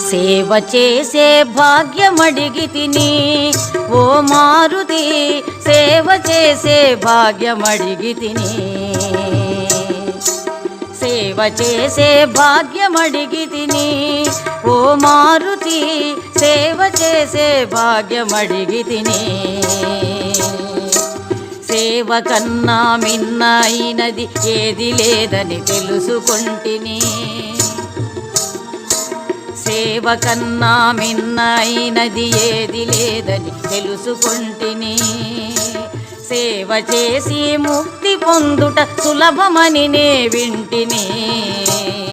సేవ చేసే భాగ్యమడిగితిని ఓ మారుతి, సేవ చేసే భాగ్యమడిగితిని, సేవ చేసే భాగ్యమడిగితిని ఓ మారుతి, సేవ చేసే భాగ్యమడిగితిని. సేవ కన్నా మిన్న అయినది ఏది లేదని తెలుసుకొంటిని, సేవ కన్నా మిన్న అయినది ఏది లేదని తెలుసుకొంటిని. సేవ చేసి ముక్తి పొందుట సులభమని నే వింటిని.